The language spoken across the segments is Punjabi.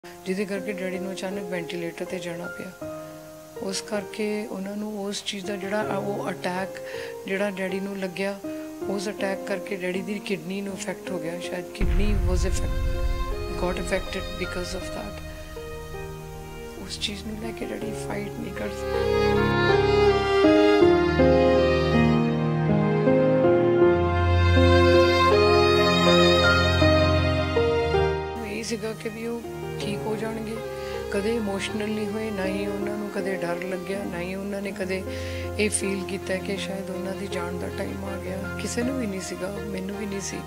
ਜਿਹਦੇ ਕਰਕੇ ਡੈਡੀ ਨੂੰ ਅਚਾਨਕ ਵੈਂਟੀਲੇਟਰ ਤੇ ਜਾਣਾ ਪਿਆ। ਉਸ ਕਰਕੇ ਉਹਨਾਂ ਨੂੰ ਉਸ ਚੀਜ਼ ਦਾ ਜਿਹੜਾ ਉਹ ਅਟੈਕ ਜਿਹੜਾ ਡੈਡੀ ਨੂੰ ਲੱਗਿਆ, ਉਸ ਅਟੈਕ ਕਰਕੇ ਡੈਡੀ ਦੀ ਕਿਡਨੀ ਨੂੰ ਇਫੈਕਟ ਹੋ ਗਿਆ। ਸ਼ਾਇਦ kidney was got affected because of that. ਉਸ ਚੀਜ਼ ਨੂੰ ਲੈ ਕੇ ਡੈਡੀ ਫਾਈਟ ਨਹੀਂ ਕਰ ਸਕਦੇ। ਸੀਗਾ ਕਿ ਵੀ ਉਹ ਠੀਕ ਹੋ ਜਾਣਗੇ। ਕਦੇ ਇਮੋਸ਼ਨਲ ਨਹੀਂ ਹੋਏ, ਨਾ ਹੀ ਉਹਨਾਂ ਨੂੰ ਕਦੇ ਡਰ ਲੱਗਿਆ, ਨਾ ਹੀ ਉਹਨਾਂ ਨੇ ਕਦੇ ਇਹ ਫੀਲ ਕੀਤਾ ਕਿ ਸ਼ਾਇਦ ਉਹਨਾਂ ਦੀ ਜਾਣ ਦਾ ਟਾਈਮ ਆ ਗਿਆ। ਕਿਸੇ ਨੂੰ ਵੀ ਨਹੀਂ ਸੀਗਾ, ਮੈਨੂੰ ਵੀ ਨਹੀਂ ਸੀ।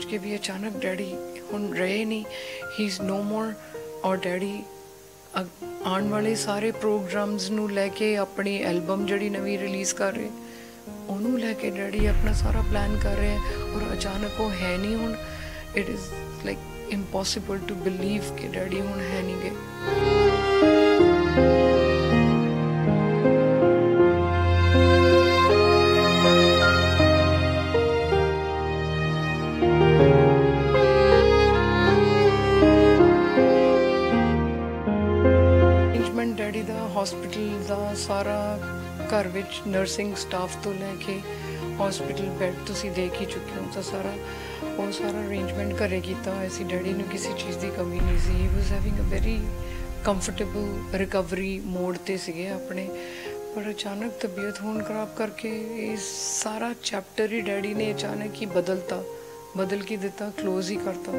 ਕਿ ਵੀ ਅਚਾਨਕ ਡੈਡੀ ਹੁਣ ਰਹੇ ਨਹੀਂ, ਹੀ ਇਜ਼ ਨੋ ਮੋਰ। ਔਰ ਡੈਡੀ ਆਉਣ ਵਾਲੇ ਸਾਰੇ ਪ੍ਰੋਗਰਾਮਸ ਨੂੰ ਲੈ ਕੇ ਆਪਣੀ ਐਲਬਮ ਜਿਹੜੀ ਨਵੀਂ ਰਿਲੀਜ਼ ਕਰ ਰਹੇ, ਉਹਨੂੰ ਲੈ ਕੇ ਡੈਡੀ ਆਪਣਾ ਸਾਰਾ ਪਲਾਨ ਕਰ ਰਹੇ ਔਰ ਅਚਾਨਕ ਉਹ ਹੈ ਨਹੀਂ। ਹੁਣ it is like impossible to believe ਕਿ ਡੈਡੀ ਹੁਣ ਹੈ ਨਹੀਂ ਗੇ। ਡੈਡੀ ਦਾ ਹਸਪੀਟਲ ਦਾ ਸਾਰਾ, ਘਰ ਵਿੱਚ ਨਰਸਿੰਗ ਸਟਾਫ ਤੋਂ ਲੈ ਕੇ ਹਸਪੀਟਲ ਬੈੱਡ ਤੁਸੀਂ ਦੇਖ ਹੀ ਚੁੱਕੇ ਹੋ, ਤਾਂ ਉਹ ਸਾਰਾ ਅਰੇਂਜਮੈਂਟ ਘਰੇ ਕੀਤਾ ਹੋਇਆ ਸੀ। ਡੈਡੀ ਨੂੰ ਕਿਸੇ ਚੀਜ਼ ਦੀ ਕਮੀ ਨਹੀਂ ਸੀ। He was having a very comfortable recovery mode 'ਤੇ ਸੀਗੇ ਆਪਣੇ। ਪਰ ਅਚਾਨਕ ਤਬੀਅਤ ਹੋਣ ਖਰਾਬ ਕਰਕੇ ਇਹ ਸਾਰਾ ਚੈਪਟਰ ਹੀ ਡੈਡੀ ਨੇ ਅਚਾਨਕ ਹੀ ਬਦਲ ਕੇ ਦਿੱਤਾ, ਕਲੋਜ਼ ਹੀ ਕਰਤਾ।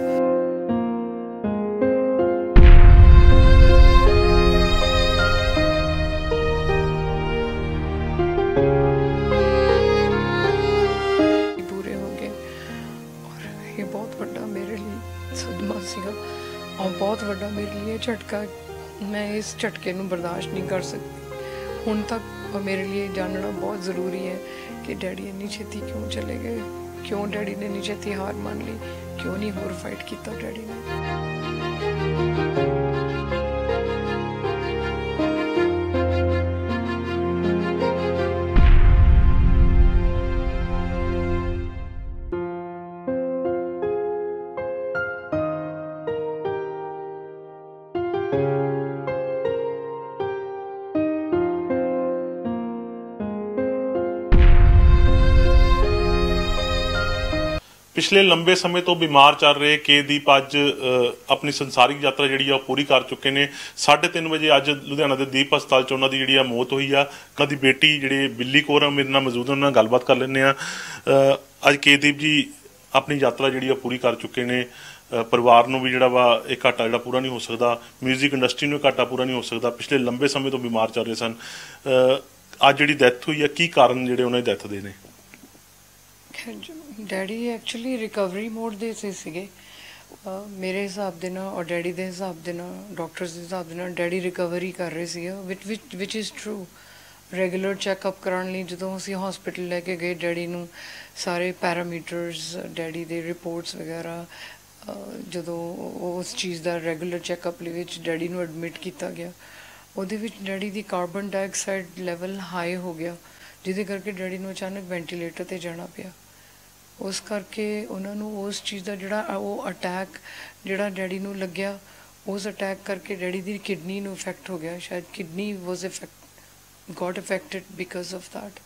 ਇਹ ਬਹੁਤ ਵੱਡਾ ਮੇਰੇ ਲਈ ਸਦਮਾ ਸੀਗਾ ਔਰ ਬਹੁਤ ਵੱਡਾ ਮੇਰੇ ਲਈ ਝਟਕਾ। ਮੈਂ ਇਸ ਝਟਕੇ ਨੂੰ ਬਰਦਾਸ਼ਤ ਨਹੀਂ ਕਰ ਸਕਦੀ ਹੁਣ ਤੱਕ। ਮੇਰੇ ਲਈ ਜਾਣਨਾ ਬਹੁਤ ਜ਼ਰੂਰੀ ਹੈ ਕਿ ਡੈਡੀ ਇੰਨੀ ਛੇਤੀ ਕਿਉਂ ਚਲੇ ਗਏ, ਕਿਉਂ ਡੈਡੀ ਨੇ ਇੰਨੀ ਛੇਤੀ ਹਾਰ ਮੰਨ ਲਈ, ਕਿਉਂ ਨਹੀਂ ਹੋਰ ਫਾਈਟ ਕੀਤਾ ਡੈਡੀ ਨੇ। पिछले लंबे समय तो बीमार चल रहे के दीप अज अपनी संसारिक यात्रा जी पूरी कर चुके हैं। 3:30 बजे अज लुधियाना के दीप हस्पताल च उन्होंने जी मौत हुई आ। उन्होंने बेटी जी बिल्ली कौर मेरे नाल मौजूद है, उन्होंने गलबात कर लें। अज के दीप जी अपनी यात्रा जी पूरी कर चुके हैं। परिवार को भी जोड़ा वा एक घाटा जो पूरा नहीं हो सकता, म्यूजिक इंडस्ट्री में घाटा पूरा नहीं हो सकता। पिछले लंबे समय तो बीमार चल रहे सन। अज जी डैथ हुई है, की कारण जोड़े उन्होंने डैथ दे ने? ਡੈਡੀ ਐਕਚੁਅਲੀ ਰਿਕਵਰੀ ਮੋਡ ਦੇ ਸੀਗੇ ਮੇਰੇ ਹਿਸਾਬ ਦੇ ਨਾਲ, ਔਰ ਡੈਡੀ ਦੇ ਹਿਸਾਬ ਦੇ ਨਾਲ, ਡਾਕਟਰਸ ਦੇ ਹਿਸਾਬ ਦੇ ਨਾਲ ਡੈਡੀ ਰਿਕਵਰੀ ਕਰ ਰਹੇ ਸੀਗੇ, ਵਿਚ ਇਜ਼ ਟਰੂ। ਰੈਗੂਲਰ ਚੈੱਕਅਪ ਕਰਾਉਣ ਲਈ ਜਦੋਂ ਅਸੀਂ ਹਸਪੀਟਲ ਲੈ ਕੇ ਗਏ ਡੈਡੀ ਨੂੰ, ਸਾਰੇ ਪੈਰਾਮੀਟਰਸ ਡੈਡੀ ਦੇ ਰਿਪੋਰਟਸ ਵਗੈਰਾ, ਜਦੋਂ ਉਸ ਚੀਜ਼ ਦਾ ਰੈਗੂਲਰ ਚੈੱਕਅਪ ਲਈ ਵਿੱਚ ਡੈਡੀ ਨੂੰ ਐਡਮਿਟ ਕੀਤਾ ਗਿਆ, ਉਹਦੇ ਵਿੱਚ ਡੈਡੀ ਦੀ ਕਾਰਬਨ ਡਾਈਆਕਸਾਈਡ ਲੈਵਲ ਹਾਈ ਹੋ ਗਿਆ, ਜਿਹਦੇ ਕਰਕੇ ਡੈਡੀ ਨੂੰ ਅਚਾਨਕ ਵੈਂਟੀਲੇਟਰ ਤੇ ਜਾਣਾ ਪਿਆ। ਉਸ ਕਰਕੇ ਉਹਨਾਂ ਨੂੰ ਉਸ ਚੀਜ਼ ਦਾ ਜਿਹੜਾ ਉਹ ਅਟੈਕ ਜਿਹੜਾ ਡੈਡੀ ਨੂੰ ਲੱਗਿਆ, ਉਸ ਅਟੈਕ ਕਰਕੇ ਡੈਡੀ ਦੀ ਕਿਡਨੀ ਨੂੰ ਇਫੈਕਟ ਹੋ ਗਿਆ। ਸ਼ਾਇਦ kidney was got affected because of that.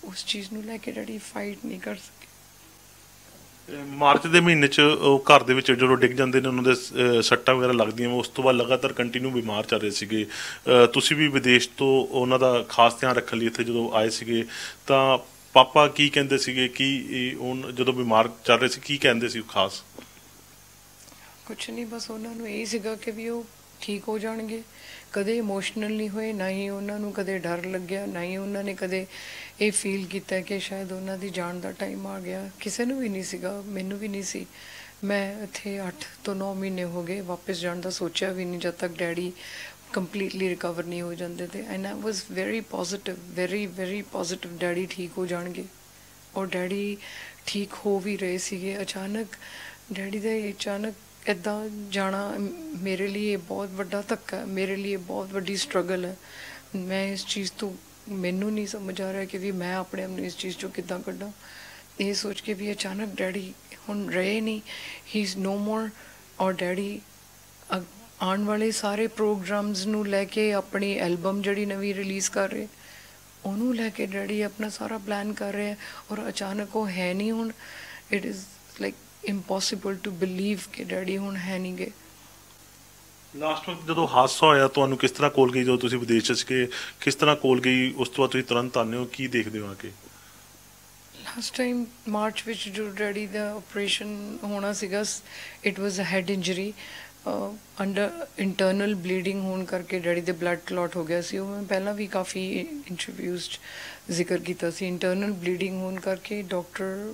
ਉਸ ਚੀਜ਼ ਨੂੰ ਲੈ ਕੇ ਡੈਡੀ ਫਾਈਟ ਨਹੀਂ ਕਰ ਸਕੇ। ਮਾਰਚ ਦੇ ਮਹੀਨੇ 'ਚ ਉਹ ਘਰ ਦੇ ਵਿੱਚ ਜਦੋਂ ਡਿੱਗ ਜਾਂਦੇ ਨੇ, ਉਹਨਾਂ ਦੇ ਸੱਟਾਂ ਵਗੈਰਾ ਲੱਗਦੀਆਂ, ਉਸ ਤੋਂ ਬਾਅਦ ਲਗਾਤਾਰ ਕੰਟੀਨਿਊ ਬਿਮਾਰ ਚੱਲ ਰਹੇ ਸੀਗੇ। ਤੁਸੀਂ ਵੀ ਵਿਦੇਸ਼ ਤੋਂ ਉਹਨਾਂ ਦਾ ਖਾਸ ਧਿਆਨ ਰੱਖਣ ਲਈ ਇੱਥੇ ਜਦੋਂ ਆਏ ਸੀਗੇ, ਤਾਂ ਪਾਪਾ ਕੀ ਕਹਿੰਦੇ ਸੀਗੇ? ਕਿ ਹੁਣ ਜਦੋਂ ਬਿਮਾਰ ਚੱਲ ਰਹੇ ਸੀ ਕੀ ਕਹਿੰਦੇ ਸੀ ਖਾਸ? ਕੁਛ ਨਹੀਂ, ਬਸ ਉਹਨਾਂ ਨੂੰ ਇਹ ਸੀਗਾ ਕਿ ਵੀ ਉਹ ਠੀਕ ਹੋ ਜਾਣਗੇ। ਕਦੇ ਇਮੋਸ਼ਨਲ ਨਹੀਂ ਹੋਏ, ਨਾ ਹੀ ਉਹਨਾਂ ਨੂੰ ਕਦੇ ਡਰ ਲੱਗਿਆ, ਨਾ ਹੀ ਉਹਨਾਂ ਨੇ ਕਦੇ ਇਹ ਫੀਲ ਕੀਤਾ ਕਿ ਸ਼ਾਇਦ ਉਹਨਾਂ ਦੀ ਜਾਣ ਦਾ ਟਾਈਮ ਆ ਗਿਆ। ਕਿਸੇ ਨੂੰ ਵੀ ਨਹੀਂ ਸੀਗਾ, ਮੈਨੂੰ ਵੀ ਨਹੀਂ ਸੀ। ਮੈਂ ਇੱਥੇ 8 ਤੋਂ 9 ਮਹੀਨੇ ਹੋ ਗਏ, ਵਾਪਸ ਜਾਣ ਦਾ ਸੋਚਿਆ ਵੀ ਨਹੀਂ ਜਦ ਤੱਕ ਡੈਡੀ ਕੰਪਲੀਟਲੀ ਰਿਕਵਰ ਨਹੀਂ ਹੋ ਜਾਂਦੇ ਤੇ। And I was very positive, very positive daddy ਠੀਕ ਹੋ ਜਾਣਗੇ। ਔਰ ਡੈਡੀ ਠੀਕ ਹੋ ਵੀ ਰਹੇ ਸੀਗੇ। ਅਚਾਨਕ ਡੈਡੀ ਦਾ ਅਚਾਨਕ ਇੱਦਾਂ ਜਾਣਾ ਮੇਰੇ ਲਈ ਇਹ ਬਹੁਤ ਵੱਡਾ ਧੱਕਾ ਹੈ, ਮੇਰੇ ਲਈ ਬਹੁਤ ਵੱਡੀ ਸਟਰਗਲ ਹੈ। मैं इस चीज़ तो मैनू नहीं समझ आ रहा कि भी मैं अपने आप ਨੂੰ ਇਸ ਚੀਜ਼ ਚੋਂ ਕਿੱਦਾਂ ਕੱਢਾਂ। ਇਹ ਸੋਚ ਕੇ ਵੀ ਅਚਾਨਕ ਡੈਡੀ ਹੁਣ ਰਹੇ ਨਹੀਂ, ਹੀ ਇਜ਼ ਨੋ ਮੋਰ। ਔਰ ਡੈਡੀ ਆਉਣ ਵਾਲੇ ਸਾਰੇ ਪ੍ਰੋਗਰਾਮਸ ਨੂੰ ਲੈ ਕੇ ਆਪਣੀ ਐਲਬਮ ਜਿਹੜੀ ਨਵੀਂ ਰਿਲੀਜ਼ ਕਰ ਰਹੇ ਉਹਨੂੰ ਲੈ ਕੇ ਡੈਡੀ ਆਪਣਾ ਸਾਰਾ ਪਲਾਨ ਕਰ ਰਹੇ ਹੈ, ਔਰ ਅਚਾਨਕ ਉਹ ਹੈ ਨਹੀਂ ਹੁਣ। It is like impossible to believe ਕਿ ਡੈਡੀ ਹੁਣ ਹੈ ਨਹੀਂ ਗੇ। ਲਾਸਟ ਵਕਤ ਜਦੋਂ ਹਾਦਸਾ ਹੋਇਆ ਤੁਹਾਨੂੰ ਕਿਸ ਤਰ੍ਹਾਂ ਕੋਲ ਗਈ, ਜਦੋਂ ਤੁਸੀਂ ਵਿਦੇਸ਼ 'ਚ ਸੀਗੇ ਕਿਸ ਤਰ੍ਹਾਂ ਕੋਲ ਗਈ, ਉਸ ਤੋਂ ਬਾਅਦ ਤੁਸੀਂ ਤੁਰੰਤ ਆਉਂਦੇ ਹੋ, ਕੀ ਦੇਖਦੇ ਹੋ ਆ ਕੇ? ਲਾਸਟ ਟਾਈਮ ਮਾਰਚ ਵਿੱਚ ਜੋ ਡੈਡੀ ਦਾ ਆਪਰੇਸ਼ਨ ਹੋਣਾ ਸੀਗਾ, it was a head injury under internal bleeding ਹੋਣ ਕਰਕੇ ਡੈਡੀ ਦੇ ਬਲੱਡ ਕਲੌਟ ਹੋ ਗਿਆ ਸੀ। ਉਹ ਮੈਂ ਪਹਿਲਾਂ ਵੀ ਕਾਫੀ ਇੰਟਰਵਿਊਜ਼ 'ਚ ਜ਼ਿਕਰ ਕੀਤਾ ਸੀ। ਇੰਟਰਨਲ ਬਲੀਡਿੰਗ ਹੋਣ ਕਰਕੇ ਡਾਕਟਰ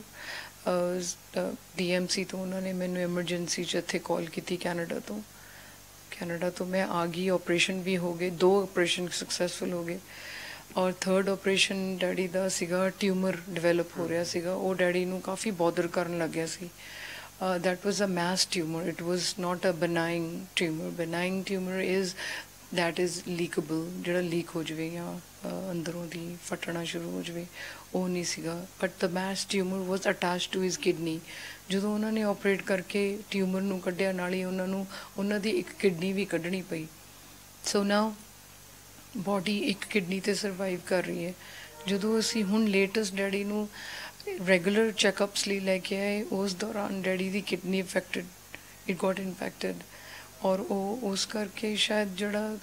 DMC ਤੋਂ ਉਹਨਾਂ ਨੇ ਮੈਨੂੰ ਐਮਰਜੈਂਸੀ 'ਚ ਇੱਥੇ ਕਾਲ ਕੀਤੀ ਕੈਨੇਡਾ ਤੋਂ ਮੈਂ ਆ ਗਈ। ਆਪਰੇਸ਼ਨ ਵੀ ਹੋ ਗਏ, 2 ਆਪਰੇਸ਼ਨ ਸਕਸੈਸਫੁਲ ਹੋ ਗਏ, ਔਰ 3rd ਆਪਰੇਸ਼ਨ ਡੈਡੀ ਦਾ ਸੀਗਾ, ਟਿਊਮਰ ਡਿਵੈਲਪ ਹੋ ਰਿਹਾ ਸੀਗਾ। ਉਹ ਡੈਡੀ ਨੂੰ ਕਾਫੀ ਬੋਦਰ ਕਰਨ ਲੱਗਿਆ ਸੀ। that was a mass tumor, it was not a benign tumor is that is leakable, ਜਿਹੜਾ ਲੀਕ ਹੋ ਜਾਵੇ ਜਾਂ ਅੰਦਰੋਂ ਦੀ ਫਟਣਾ ਸ਼ੁਰੂ ਹੋ ਜਾਵੇ, ਉਹ ਨਹੀਂ ਸੀਗਾ। but the mass tumor was attached to his kidney। ਜਦੋਂ ਉਹਨਾਂ ਨੇ ਆਪਰੇਟ ਕਰਕੇ ਟਿਊਮਰ ਨੂੰ ਕੱਢਿਆ, ਨਾਲ ਹੀ ਉਹਨਾਂ ਦੀ ਇੱਕ ਕਿਡਨੀ ਵੀ ਕੱਢਣੀ ਪਈ। ਸੋ ਨਾਓ ਬੋਡੀ ਇੱਕ ਕਿਡਨੀ ਤੇ ਸਰਵਾਈਵ ਕਰ ਰਹੀ ਹੈ। ਜਦੋਂ ਅਸੀਂ ਹੁਣ ਲੇਟੈਸਟ ਡੈਡੀ ਨੂੰ ਰੈਗੂਲਰ ਚੈੱਕਅਪਸ ਲਈ ਲੈ ਕੇ ਆਏ, ਉਸ ਦੌਰਾਨ ਡੈਡੀ ਦੀ kidney affected, it got infected, ਔਰ ਉਹ ਉਸ ਕਰਕੇ ਸ਼ਾਇਦ ਜਿਹੜਾ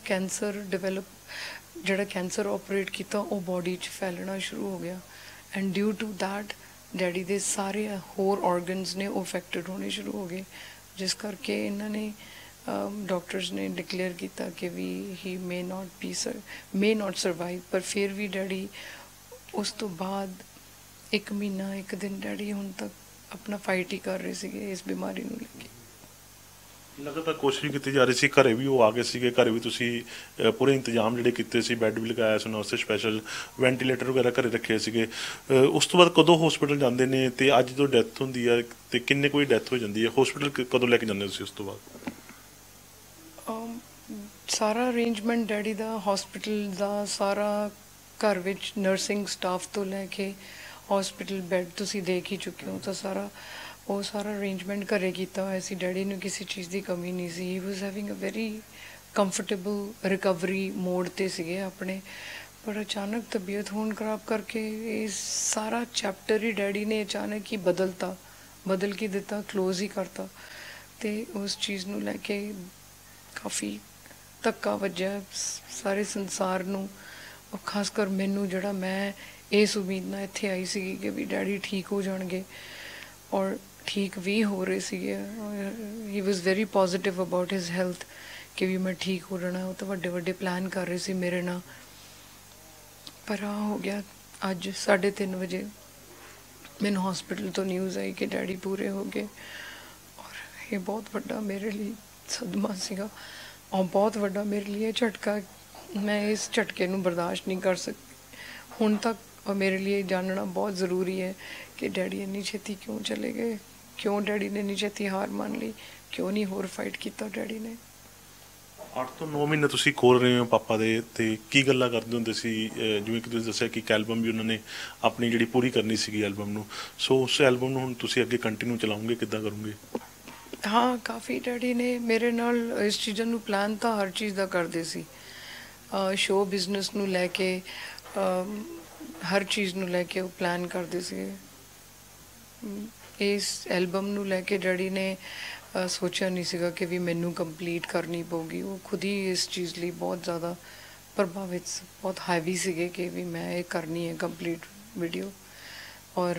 ਕੈਂਸਰ ਆਪਰੇਟ ਕੀਤਾ ਉਹ ਬੋਡੀ 'ਚ ਫੈਲਣਾ ਸ਼ੁਰੂ ਹੋ ਗਿਆ। And due to that daddy ਦੇ ਸਾਰੇ ਹੋਰ ਔਰਗਨਸ ਨੇ ਉਹ ਇਫੈਕਟਡ ਹੋਣੇ ਸ਼ੁਰੂ ਹੋ ਗਏ, ਜਿਸ ਕਰਕੇ ਇਹਨਾਂ ਨੇ ਡਾਕਟਰਸ ਨੇ ਡਿਕਲੇਅਰ ਕੀਤਾ ਕਿ ਵੀ ਹੀ ਮੇ ਨਾਟ ਸਰਵਾਈਵ। ਪਰ ਫਿਰ ਵੀ ਡੈਡੀ ਉਸ ਤੋਂ ਬਾਅਦ 1 ਮਹੀਨਾ 1 ਦਿਨ ਡੈਡੀ ਹੁਣ ਤੱਕ ਆਪਣਾ ਫਾਈਟ ਹੀ ਕਰ ਰਹੇ ਸੀਗੇ ਇਸ ਬਿਮਾਰੀ ਨੂੰ ਲੈ ਕੇ। ਲਗਾਤਾਰ ਕੋਸ਼ਿਸ਼ ਕੀਤੀ ਜਾ ਰਹੀ ਸੀ, ਘਰੇ ਵੀ ਉਹ ਆ ਗਏ ਸੀਗੇ, ਘਰੇ ਵੀ ਤੁਸੀਂ ਪੂਰੇ ਇੰਤਜ਼ਾਮ ਜਿਹੜੇ ਕੀਤੇ ਸੀ, ਬੈੱਡ ਵੀ ਲਗਾਇਆ ਸੀ, ਨਰਸ ਸਪੈਸ਼ਲ ਵੈਂਟੀਲੇਟਰ ਵਗੈਰਾ ਘਰੇ ਰੱਖੇ ਸੀਗੇ। ਉਸ ਤੋਂ ਬਾਅਦ ਕਦੋਂ ਹਸਪੀਟਲ ਜਾਂਦੇ ਨੇ, ਤੇ ਅੱਜ ਜਦੋਂ ਡੈਥ ਹੁੰਦੀ ਹੈ ਤੇ ਕਿੰਨੇ ਕੋਈ ਡੈਥ ਹੋ ਜਾਂਦੀ ਹੈ, ਹਸਪੀਟਲ ਕਦੋਂ ਲੈ ਕੇ ਜਾਂਦੇ ਤੁਸੀਂ ਉਸ ਤੋਂ ਬਾਅਦ? ਸਾਰਾ ਅਰੇਂਜਮੈਂਟ ਡੈਡੀ ਦਾ, ਹਸਪੀਟਲ ਦਾ ਸਾਰਾ, ਘਰ ਵਿੱਚ ਨਰਸਿੰਗ ਸਟਾਫ ਤੋਂ ਲੈ ਕੇ ਹਸਪੀਟਲ ਬੈੱਡ ਤੁਸੀਂ ਦੇਖ ਹੀ ਚੁੱਕੇ ਹੋ, ਤਾਂ ਸਾਰਾ ਅਰੇਂਜਮੈਂਟ ਘਰੇ ਕੀਤਾ ਹੋਇਆ ਸੀ। ਡੈਡੀ ਨੂੰ ਕਿਸੇ ਚੀਜ਼ ਦੀ ਕਮੀ ਨਹੀਂ ਸੀ। He was having a very comfortable recovery mode 'ਤੇ ਸੀਗੇ ਆਪਣੇ। ਪਰ ਅਚਾਨਕ ਤਬੀਅਤ ਹੋਣ ਖਰਾਬ ਕਰਕੇ ਇਹ ਸਾਰਾ ਚੈਪਟਰ ਹੀ ਡੈਡੀ ਨੇ ਅਚਾਨਕ ਹੀ ਬਦਲ ਕੇ ਦਿੱਤਾ, ਕਲੋਜ਼ ਹੀ ਕਰਤਾ। ਅਤੇ ਉਸ ਚੀਜ਼ ਨੂੰ ਲੈ ਕੇ ਕਾਫੀ ਧੱਕਾ ਵੱਜਿਆ ਸਾਰੇ ਸੰਸਾਰ ਨੂੰ, ਖਾਸ ਕਰ ਮੈਨੂੰ, ਜਿਹੜਾ ਮੈਂ ਇਸ ਉਮੀਦ ਨਾਲ ਇੱਥੇ ਆਈ ਸੀਗੀ ਕਿ ਵੀ ਡੈਡੀ ਠੀਕ ਹੋ ਜਾਣਗੇ, ਔਰ ਠੀਕ ਵੀ ਹੋ ਰਹੇ ਸੀਗੇ। He was very positive about his health ਕਿ ਵੀ ਮੈਂ ਠੀਕ ਹੋ ਜਾਣਾ। ਉਹ ਤਾਂ ਵੱਡੇ ਪਲਾਨ ਕਰ ਰਹੇ ਸੀ ਮੇਰੇ ਨਾਲ। ਪਰ ਆ ਹੋ ਗਿਆ, ਅੱਜ 3:30 ਵਜੇ ਮੈਨੂੰ ਹਸਪੀਟਲ ਤੋਂ ਨਿਊਜ਼ ਆਈ ਕਿ ਡੈਡੀ ਪੂਰੇ ਹੋ ਗਏ, ਔਰ ਇਹ ਬਹੁਤ ਵੱਡਾ ਮੇਰੇ ਲਈ ਸਦਮਾ ਸੀਗਾ, ਔਰ ਬਹੁਤ ਵੱਡਾ ਮੇਰੇ ਲਈ ਝਟਕਾ। ਮੈਂ ਇਸ ਝਟਕੇ ਨੂੰ ਬਰਦਾਸ਼ਤ ਨਹੀਂ ਕਰ ਸਕਦੀ ਹੁਣ ਤੱਕ, ਔਰ ਮੇਰੇ ਲਈ ਜਾਣਨਾ ਬਹੁਤ ਜ਼ਰੂਰੀ ਹੈ ਕਿ ਡੈਡੀ ਇੰਨੀ ਛੇਤੀ ਕਿਉਂ ਚਲੇ ਗਏ, ਕਿਉਂ ਡੈਡੀ ਨੇ ਇੰਨੀ ਛੇਤੀ ਹਾਰ ਮੰਨ ਲਈ, ਕਿਉਂ ਨਹੀਂ ਹੋਰ ਫਾਈਟ ਕੀਤਾ ਡੈਡੀ ਨੇ। 8 ਤੋਂ 9 ਮਹੀਨੇ ਤੁਸੀਂ ਖੋਲ ਰਹੇ ਹੋ ਪਾਪਾ ਦੇ, ਤੇ ਕੀ ਗੱਲਾਂ ਕਰਦੇ ਹੁੰਦੇ ਸੀ? ਜਿਵੇਂ ਕਿ ਤੁਸੀਂ ਦੱਸਿਆ ਕਿ ਇੱਕ ਐਲਬਮ ਵੀ ਉਹਨਾਂ ਨੇ ਆਪਣੀ ਜਿਹੜੀ ਪੂਰੀ ਕਰਨੀ ਸੀਗੀ ਐਲਬਮ ਨੂੰ, ਸੋ ਉਸ ਐਲਬਮ ਨੂੰ ਹੁਣ ਤੁਸੀਂ ਅੱਗੇ ਕੰਟੀਨਿਊ ਚਲਾਓਗੇ, ਕਿੱਦਾਂ ਕਰੋਗੇ? ਹਾਂ, ਕਾਫੀ ਡੈਡੀ ਨੇ ਮੇਰੇ ਨਾਲ ਇਸ ਚੀਜ਼ਾਂ ਨੂੰ ਪਲਾਨ ਤਾਂ ਹਰ ਚੀਜ਼ ਦਾ ਕਰਦੇ ਸੀ। ਸ਼ੋਅ ਬਿਜ਼ਨਸ ਨੂੰ ਲੈ ਕੇ, ਹਰ ਚੀਜ਼ ਨੂੰ ਲੈ ਕੇ ਉਹ ਪਲਾਨ ਕਰਦੇ ਸੀਗੇ। ਇਸ ਐਲਬਮ ਨੂੰ ਲੈ ਕੇ ਡੈਡੀ ਨੇ ਸੋਚਿਆ ਨਹੀਂ ਸੀਗਾ ਕਿ ਵੀ ਮੈਨੂੰ ਕੰਪਲੀਟ ਕਰਨੀ ਪਊਗੀ। ਉਹ ਖੁਦ ਹੀ ਇਸ ਚੀਜ਼ ਲਈ ਬਹੁਤ ਜ਼ਿਆਦਾ ਪ੍ਰਭਾਵਿਤ, ਬਹੁਤ ਹੈਵੀ ਸੀਗੇ ਕਿ ਵੀ ਮੈਂ ਇਹ ਕਰਨੀ ਹੈ ਕੰਪਲੀਟ ਵੀਡੀਓ। ਔਰ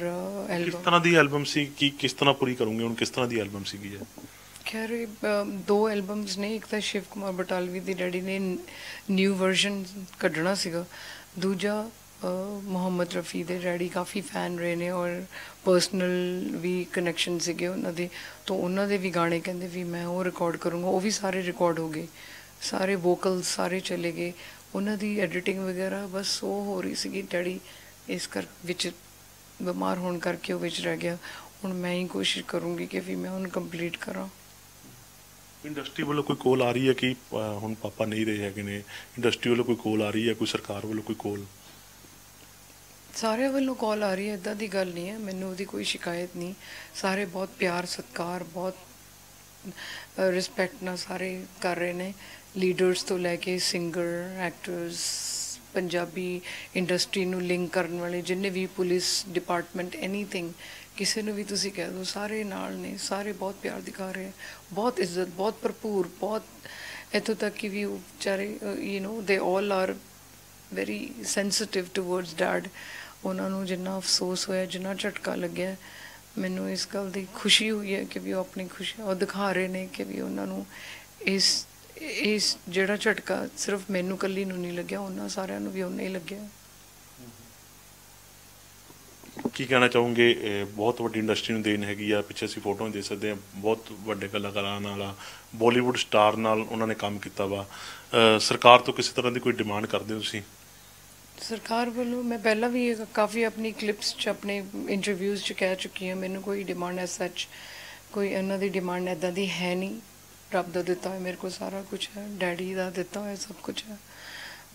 ਕਿਸ ਤਰ੍ਹਾਂ ਦੀ ਐਲਬਮ ਸੀ, ਕਿਸ ਤਰ੍ਹਾਂ ਪੂਰੀ ਕਰੂੰਗੇ ਹੁਣ, ਕਿਸ ਤਰ੍ਹਾਂ ਦੀ ਐਲਬਮ ਸੀਗੀ? ਖੈਰ 2 ਐਲਬਮਸ ਨੇ, ਇੱਕ ਤਾਂ ਸ਼ਿਵ ਕੁਮਾਰ ਬਟਾਲਵੀ ਦੀ ਡੈਡੀ ਨੇ ਨਿਊ ਵਰਜ਼ਨ ਕੱਢਣਾ ਸੀਗਾ, ਦੂਜਾ ਮੁਹੰਮਦ ਰਫੀ ਦੇ ਡੈਡੀ ਕਾਫੀ ਫੈਨ ਰਹੇ ਨੇ, ਔਰ ਪਰਸਨਲ ਵੀ ਕਨੈਕਸ਼ਨ ਸੀਗੇ ਉਹਨਾਂ ਦੇ, ਤਾਂ ਉਹਨਾਂ ਦੇ ਵੀ ਗਾਣੇ ਕਹਿੰਦੇ ਵੀ ਮੈਂ ਉਹ ਰਿਕਾਰਡ ਕਰੂੰਗਾ। ਉਹ ਵੀ ਸਾਰੇ ਰਿਕਾਰਡ ਹੋ ਗਏ, ਸਾਰੇ ਵੋਕਲ ਸਾਰੇ ਚਲੇ ਗਏ, ਉਹਨਾਂ ਦੀ ਐਡੀਟਿੰਗ ਵਗੈਰਾ ਬਸ ਉਹ ਹੋ ਰਹੀ ਸੀਗੀ। ਡੈਡੀ ਇਸ ਵਿੱਚ ਬਿਮਾਰ ਹੋਣ ਕਰਕੇ ਉਹ ਵਿੱਚ ਰਹਿ ਗਿਆ। ਹੁਣ ਮੈਂ ਹੀ ਕੋਸ਼ਿਸ਼ ਕਰੂੰਗੀ ਕਿ ਵੀ ਮੈਂ ਉਹਨੂੰ ਕੰਪਲੀਟ ਕਰਾਂ। ਇੰਡਸਟਰੀ ਵੱਲੋਂ ਕੋਈ ਕੋਲ ਆ ਰਹੀ ਹੈ ਕਿ ਹੁਣ ਪਾਪਾ ਨਹੀਂ ਰਹੇ ਹੈਗੇ ਨੇ, ਇੰਡਸਟਰੀ ਵੱਲੋਂ ਕੋਈ ਕੋਲ ਆ ਰਹੀ ਹੈ, ਕੋਈ ਸਰਕਾਰ ਵੱਲੋਂ ਕੋਈ ਕੋਲ? ਸਾਰਿਆਂ ਵੱਲੋਂ ਕਾਲ ਆ ਰਹੀ ਹੈ, ਇੱਦਾਂ ਦੀ ਗੱਲ ਨਹੀਂ ਹੈ, ਮੈਨੂੰ ਉਹਦੀ ਕੋਈ ਸ਼ਿਕਾਇਤ ਨਹੀਂ। ਸਾਰੇ ਬਹੁਤ ਪਿਆਰ ਸਤਿਕਾਰ, ਬਹੁਤ ਰਿਸਪੈਕਟ ਨਾਲ ਸਾਰੇ ਕਰ ਰਹੇ ਨੇ, ਲੀਡਰਸ ਤੋਂ ਲੈ ਕੇ ਸਿੰਗਰ, ਐਕਟਰਸ, ਪੰਜਾਬੀ ਇੰਡਸਟਰੀ ਨੂੰ ਲਿੰਕ ਕਰਨ ਵਾਲੇ ਜਿੰਨੇ ਵੀ, ਪੁਲਿਸ ਡਿਪਾਰਟਮੈਂਟ, ਐਨੀਥਿੰਗ, ਕਿਸੇ ਨੂੰ ਵੀ ਤੁਸੀਂ ਕਹਿ ਦਿਓ, ਸਾਰੇ ਨਾਲ ਨੇ, ਸਾਰੇ ਬਹੁਤ ਪਿਆਰ ਦਿਖਾ ਰਹੇ, ਬਹੁਤ ਇੱਜ਼ਤ, ਬਹੁਤ ਭਰਪੂਰ, ਬਹੁਤ ਇੱਥੋਂ ਤੱਕ ਕਿ ਵੀ ਉਹ ਵਿਚਾਰੇ ਦੇ all are very sensitive towards dad. ਉਹਨਾਂ ਨੂੰ ਜਿੰਨਾ ਅਫਸੋਸ ਹੋਇਆ, ਜਿੰਨਾ ਝਟਕਾ ਲੱਗਿਆ, ਮੈਨੂੰ ਇਸ ਗੱਲ ਦੀ ਖੁਸ਼ੀ ਹੋਈ ਹੈ ਕਿ ਵੀ ਉਹ ਆਪਣੀ ਖੁਸ਼ੀ ਉਹ ਦਿਖਾ ਰਹੇ ਨੇ ਕਿ ਵੀ ਉਹਨਾਂ ਨੂੰ ਇਸ ਜਿਹੜਾ ਝਟਕਾ ਸਿਰਫ ਮੈਨੂੰ ਇਕੱਲੀ ਨੂੰ ਨਹੀਂ ਲੱਗਿਆ, ਉਹਨਾਂ ਸਾਰਿਆਂ ਨੂੰ ਵੀ ਉਨਾ ਹੀ ਲੱਗਿਆ। ਕੀ ਕਹਿਣਾ ਚਾਹੋਗੇ? ਬਹੁਤ ਵੱਡੀ ਇੰਡਸਟਰੀ ਨੂੰ ਦੇਣ ਹੈਗੀ ਆ, ਪਿੱਛੇ ਅਸੀਂ ਫੋਟੋਆਂ ਦੇ ਸਕਦੇ ਹਾਂ, ਬਹੁਤ ਵੱਡੇ ਕਲਾਕਾਰਾਂ ਨਾਲ, ਬਾਲੀਵੁੱਡ ਸਟਾਰ ਨਾਲ ਉਹਨਾਂ ਨੇ ਕੰਮ ਕੀਤਾ ਵਾ। ਸਰਕਾਰ ਤੋਂ ਕਿਸੇ ਤਰ੍ਹਾਂ ਦੀ ਕੋਈ ਡਿਮਾਂਡ ਕਰਦੇ ਹੋ ਤੁਸੀਂ? ਸਰਕਾਰ ਵੱਲੋਂ ਮੈਂ ਪਹਿਲਾਂ ਵੀ ਕਾਫੀ ਆਪਣੀ ਕਲਿੱਪਸ 'ਚ, ਆਪਣੇ ਇੰਟਰਵਿਊਜ਼ 'ਚ ਕਹਿ ਚੁੱਕੀ ਹਾਂ, ਮੈਨੂੰ ਕੋਈ ਡਿਮਾਂਡ ਐਸ ਸੱਚ, ਕੋਈ ਇਹਨਾਂ ਦੀ ਡਿਮਾਂਡ ਇੱਦਾਂ ਦੀ ਹੈ ਨਹੀਂ। ਰੱਬ ਦਾ ਦਿੱਤਾ ਹੋਇਆ ਮੇਰੇ ਕੋਲ ਸਾਰਾ ਕੁਝ ਹੈ, ਡੈਡੀ ਦਾ ਦਿੱਤਾ ਹੋਇਆ ਸਭ ਕੁਝ ਹੈ।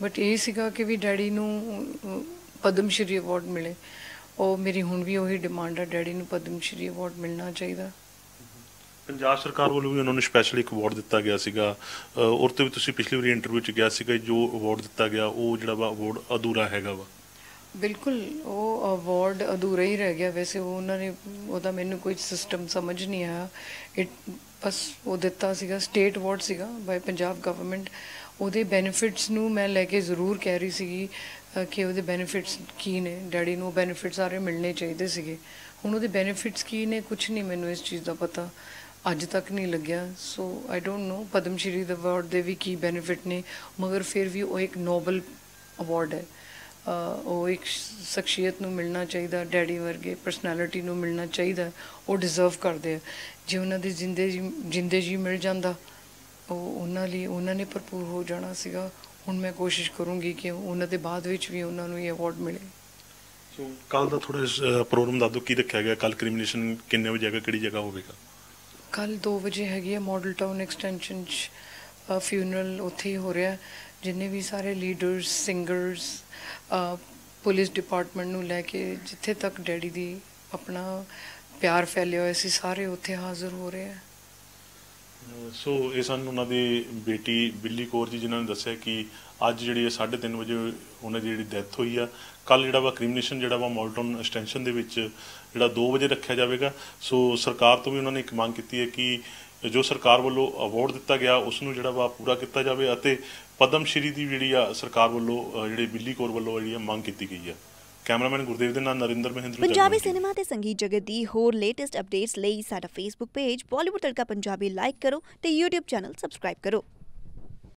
ਬਟ ਇਹ ਸੀਗਾ ਕਿ ਵੀ ਡੈਡੀ ਨੂੰ ਪਦਮ ਸ਼੍ਰੀ ਅਵਾਰਡ ਮਿਲੇ, ਉਹ ਮੇਰੀ ਹੁਣ ਵੀ ਉਹੀ ਡਿਮਾਂਡ ਹੈ, ਡੈਡੀ ਨੂੰ ਪਦਮ ਸ਼੍ਰੀ ਅਵਾਰਡ ਮਿਲਣਾ ਚਾਹੀਦਾ। ਪੰਜਾਬ ਸਰਕਾਰ ਵੱਲੋਂ ਵੀ ਉਹਨਾਂ ਨੂੰ ਸਪੈਸ਼ਲ ਇੱਕ ਅਵਾਰਡ ਦਿੱਤਾ ਗਿਆ ਸੀਗਾ, ਔਰ ਤੇ ਵੀ ਤੁਸੀਂ ਪਿਛਲੀ ਵਾਰੀ ਇੰਟਰਵਿਊ 'ਚ ਗਿਆ ਸੀਗਾ, ਜੋ ਅਵਾਰਡ ਦਿੱਤਾ ਗਿਆ ਉਹ ਜਿਹੜਾ ਵਾ ਅਵਾਰਡ ਅਧੂਰਾ ਹੈਗਾ ਵਾ। ਬਿਲਕੁਲ, ਉਹ ਅਵਾਰਡ ਅਧੂਰਾ ਹੀ ਰਹਿ ਗਿਆ। ਵੈਸੇ ਉਹਨਾਂ ਨੇ ਉਹਦਾ ਮੈਨੂੰ ਕੋਈ ਸਿਸਟਮ ਸਮਝ ਨਹੀਂ ਆਇਆ, ਬਸ ਉਹ ਦਿੱਤਾ ਸੀਗਾ, ਸਟੇਟ ਅਵਾਰਡ ਸੀਗਾ ਬਾਈ ਪੰਜਾਬ ਗਵਰਨਮੈਂਟ। ਉਹਦੇ ਬੈਨੀਫਿਟਸ ਨੂੰ ਮੈਂ ਲੈ ਕੇ ਜ਼ਰੂਰ ਕਹਿ ਰਹੀ ਸੀਗੀ ਕਿ ਉਹਦੇ ਬੈਨੀਫਿਟਸ ਕੀ ਨੇ, ਡੈਡੀ ਨੂੰ ਉਹ ਬੈਨੀਫਿਟ ਸਾਰੇ ਮਿਲਣੇ ਚਾਹੀਦੇ ਸੀਗੇ। ਹੁਣ ਉਹਦੇ ਬੈਨੀਫਿਟਸ ਕੀ ਨੇ, ਕੁਛ ਨਹੀਂ ਮੈਨੂੰ ਇਸ ਚੀਜ਼ ਦਾ ਪਤਾ, ਅੱਜ ਤੱਕ ਨਹੀਂ ਲੱਗਿਆ। ਸੋ I don't know Padma Shri ਦੇ ਅਵਾਰਡ ਦੇ ਵੀ ਕੀ ਬੈਨੀਫਿਟ ਨੇ, ਮਗਰ ਫਿਰ ਵੀ ਉਹ ਇੱਕ ਨੋਬਲ ਅਵਾਰਡ ਹੈ। ਉਹ ਇੱਕ ਸ਼ਖਸੀਅਤ ਨੂੰ ਮਿਲਣਾ ਚਾਹੀਦਾ, ਡੈਡੀ ਵਰਗੇ ਪਰਸਨੈਲਿਟੀ ਨੂੰ ਮਿਲਣਾ ਚਾਹੀਦਾ, ਉਹ ਡਿਜ਼ਰਵ ਕਰਦੇ ਆ। ਜੇ ਉਹਨਾਂ ਦੇ ਜਿੰਦੇ ਜੀ ਮਿਲ ਜਾਂਦਾ, ਉਹ ਉਹਨਾਂ ਨੇ ਭਰਪੂਰ ਹੋ ਜਾਣਾ ਸੀਗਾ। ਹੁਣ ਮੈਂ ਕੋਸ਼ਿਸ਼ ਕਰੂੰਗੀ ਕਿ ਉਹਨਾਂ ਦੇ ਬਾਅਦ ਵਿੱਚ ਵੀ ਉਹਨਾਂ ਨੂੰ ਇਹ ਅਵਾਰਡ ਮਿਲੇ। ਸੋ ਕੱਲ ਦਾ ਥੋੜਾ ਪ੍ਰੋਗਰਾਮ ਦੱਸ ਦਿਓ, ਕੀ ਰੱਖਿਆ ਗਿਆ ਕੱਲ? ਕ੍ਰਿਮੀਨੇਸ਼ਨ ਕਿੰਨੇ ਵਜੇ ਹੈਗਾ, ਕਿਹੜੀ ਜਗ੍ਹਾ ਹੋਵੇਗਾ? ਕੱਲ 2 ਵਜੇ ਹੈਗੀ ਹੈ, ਮਾਡਲ ਟਾਊਨ ਐਕਸਟੈਂਸ਼ਨ 'ਚ ਫਿਊਨਰਲ ਉੱਥੇ ਹੀ ਹੋ ਰਿਹਾ। ਜਿੰਨੇ ਵੀ ਸਾਰੇ ਲੀਡਰਸ, ਸਿੰਗਰਸ, ਪੁਲਿਸ ਡਿਪਾਰਟਮੈਂਟ ਨੂੰ ਲੈ ਕੇ ਜਿੱਥੇ ਤੱਕ ਡੈਡੀ ਦੀ ਆਪਣਾ ਪਿਆਰ ਫੈਲਿਆ ਹੋਇਆ ਸੀ, ਸਾਰੇ ਉੱਥੇ ਹਾਜ਼ਰ ਹੋ ਰਹੇ ਆ। ਸੋ ਇਹ ਸਨ ਉਹਨਾਂ ਦੀ ਬੇਟੀ ਬਿੱਲੀ ਕੌਰ ਜੀ, ਜਿਨ੍ਹਾਂ ਨੇ ਦੱਸਿਆ ਕਿ ਅੱਜ ਜਿਹੜੀ 3:30 ਵਜੇ ਉਹਨਾਂ ਦੀ ਜਿਹੜੀ ਡੈਥ ਹੋਈ ਆ। ਕੱਲ ਜਿਹੜਾ ਵਾ ਕ੍ਰਿਮੀਨੇਸ਼ਨ ਜਿਹੜਾ ਵਾ ਮਾਡਲ ਟਾਊਨ ਐਕਸਟੈਂਸ਼ਨ ਦੇ ਵਿੱਚ ਜਿਹੜਾ 2 ਵਜੇ ਰੱਖਿਆ ਜਾਵੇਗਾ। ਸੋ ਸਰਕਾਰ ਤੋਂ ਵੀ ਉਹਨਾਂ ਨੇ ਇੱਕ ਮੰਗ ਕੀਤੀ ਹੈ ਕਿ ਜੋ ਸਰਕਾਰ ਵੱਲੋਂ ਅਵਾਰਡ ਦਿੱਤਾ ਗਿਆ ਉਸ ਨੂੰ ਜਿਹੜਾ ਵਾ ਪੂਰਾ ਕੀਤਾ ਜਾਵੇ, ਅਤੇ ਪਦਮ ਸ਼੍ਰੀ ਦੀ ਜਿਹੜੀ ਆ ਸਰਕਾਰ ਵੱਲੋਂ ਜਿਹੜੀ ਬਿੱਲੀ ਕੌਰ ਵੱਲੋਂ ਜਿਹੜੀ ਮੰਗ ਕੀਤੀ ਗਈ ਆ। ਕੈਮਰਾਮੈਨ ਗੁਰਦੇਵ ਦੇ ਨਾਲ ਨਰਿੰਦਰ ਮਹਿੰਦਰ। ਪੰਜਾਬੀ ਸਿਨੇਮਾ ਤੇ ਸੰਗੀਤ ਜਗਤ ਦੀ ਹੋਰ ਲੇਟੈਸਟ ਅਪਡੇਟਸ ਲਈ ਸਾਡਾ ਫੇਸਬੁੱਕ ਪੇਜ ਬਾਲੀਵੁੱਡ ਤੜਕਾ ਪੰਜਾਬੀ ਲਾਈਕ ਕਰੋ ਤੇ YouTube ਚੈਨਲ ਸਬਸਕ੍ਰਾਈਬ ਕਰੋ।